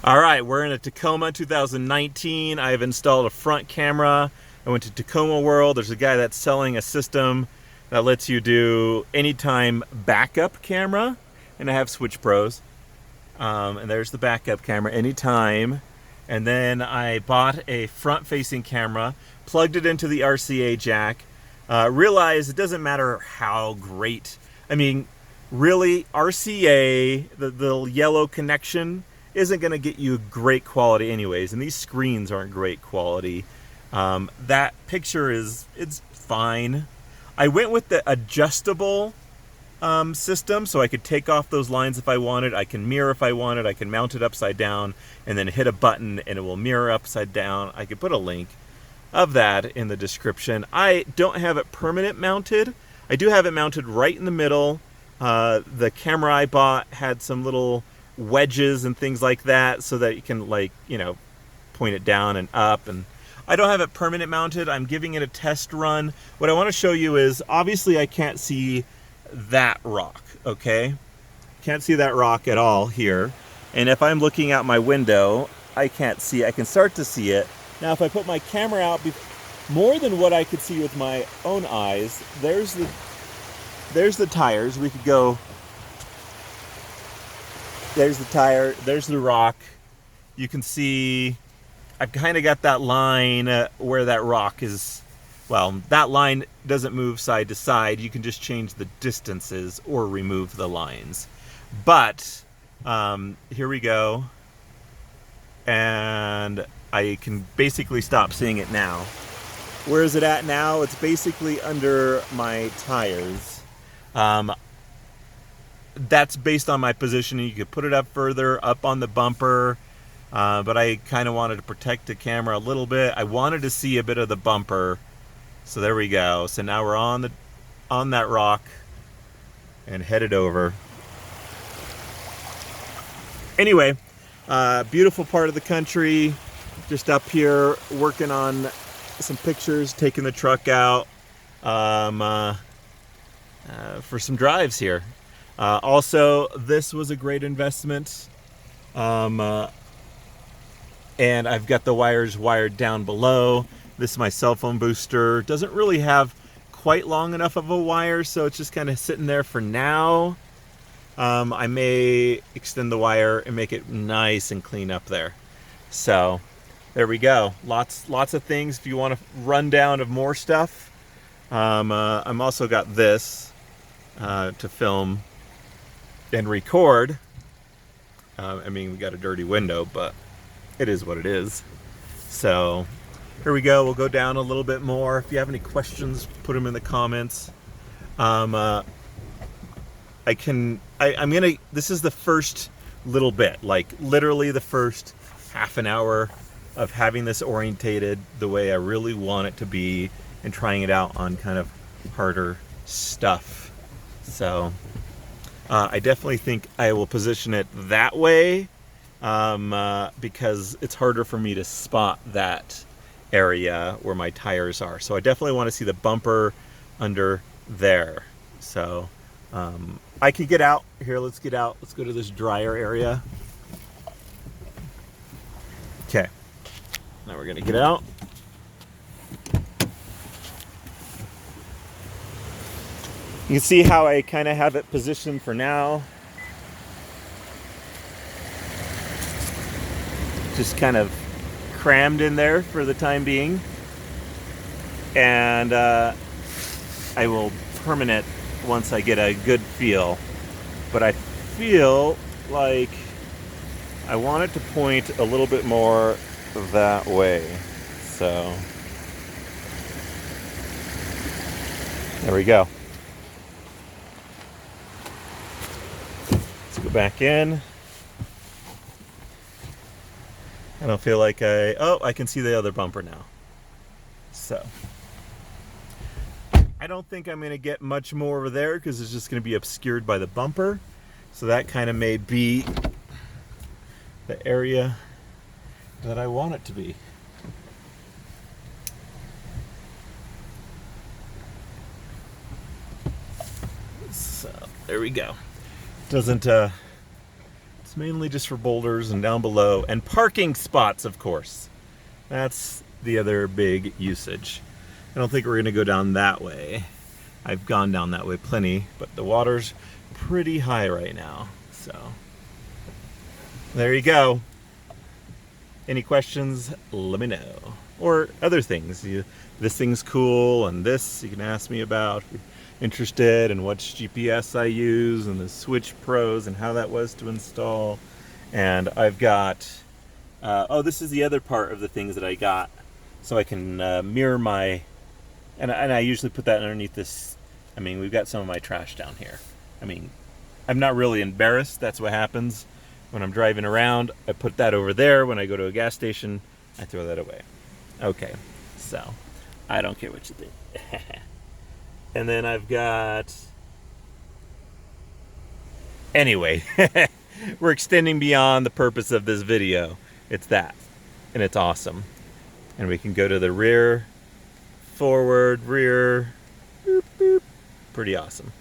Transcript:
All right, we're in a Tacoma 2019. I've installed a front camera. I went to Tacoma World. There's a guy that's selling a system that lets you do anytime backup camera, and I have Switch Pros. And there's the backup camera anytime. And then I bought a front-facing camera, plugged it into the RCA jack. Realized it doesn't matter how great. I mean, really, RCA, the yellow connection, isn't going to get you great quality anyways, and these screens aren't great quality. That picture it's fine. I went with the adjustable system, so I could take off those lines if I wanted. I can mirror if I wanted. I can mount it upside down and then hit a button and it will mirror upside down. I could put a link of that in the description. I don't have it permanent mounted. I do have it mounted right in the middle. The camera I bought had some little wedges and things like that so that you can, like, you know, point it down and up. And I don't have it permanent mounted. I'm giving it a test run. What I want to show you is, obviously I can't see that rock, okay? Can't see that rock at all here. And if I'm looking out my window, I can't see it. I can start to see it. Now if I put my camera out more than what I could see with my own eyes, there's the tires. We could go, there's the tire, there's the rock. You can see I've kind of got that line where that rock is. Well, that line doesn't move side to side. You can just change the distances or remove the lines. But here we go. And I can basically stop seeing it now. Where is it at now? It's basically under my tires. That's based on my positioning. You could put it up further, up on the bumper. But I kind of wanted to protect the camera a little bit. I wanted to see a bit of the bumper. So there we go. So now we're on that rock and headed over. Anyway, beautiful part of the country. Just up here working on some pictures, taking the truck out for some drives here. Also, this was a great investment. And I've got the wires wired down below. This is my cell phone booster. Doesn't really have quite long enough of a wire, so it's just kind of sitting there for now. I may extend the wire and make it nice and clean up there. So there we go. Lots of things. If you want a rundown of more stuff, I'm also got this to film and record. I mean, we got a dirty window, but it is what it is. So here we go. We'll go down a little bit more. If you have any questions, put them in the comments. This is the first little bit, like literally the first half an hour of having this orientated the way I really want it to be and trying it out on kind of harder stuff. So I definitely think I will position it that way because it's harder for me to spot that area where my tires are. So I definitely want to see the bumper under there. So I could get out here. Let's get out. Let's go to this drier area. Okay, now we're gonna get out. You can see how I kind of have it positioned for now. Just kind of crammed in there for the time being. And I will permanent once I get a good feel. But I feel like I want it to point a little bit more that way. So there we go. Let's go back in. I don't feel like I can see the other bumper now. So I don't think I'm going to get much more over there because it's just going to be obscured by the bumper. So that kind of may be the area that I want it to be. So there we go. Doesn't it's It's mainly just for boulders and down below, and parking spots, of course. That's the other big usage. I don't think we're gonna go down that way. I've gone down that way plenty, but the water's pretty high right now, so. There you go. Any questions, let me know. Or other things. This thing's cool, and this you can ask me about if you're interested, and which GPS I use, and the Switch Pros, and how that was to install. And I've got, oh, this is the other part of the things that I got, so I can mirror my, and I usually put that underneath this. I mean, we've got some of my trash down here. I mean, I'm not really embarrassed. That's what happens when I'm driving around. I put that over there. When I go to a gas station, I throw that away. Okay, so I don't care what you think. And then I've got, anyway, we're extending beyond the purpose of this video. It's that, and it's awesome. And we can go to the rear, forward, rear, boop, boop. Pretty awesome.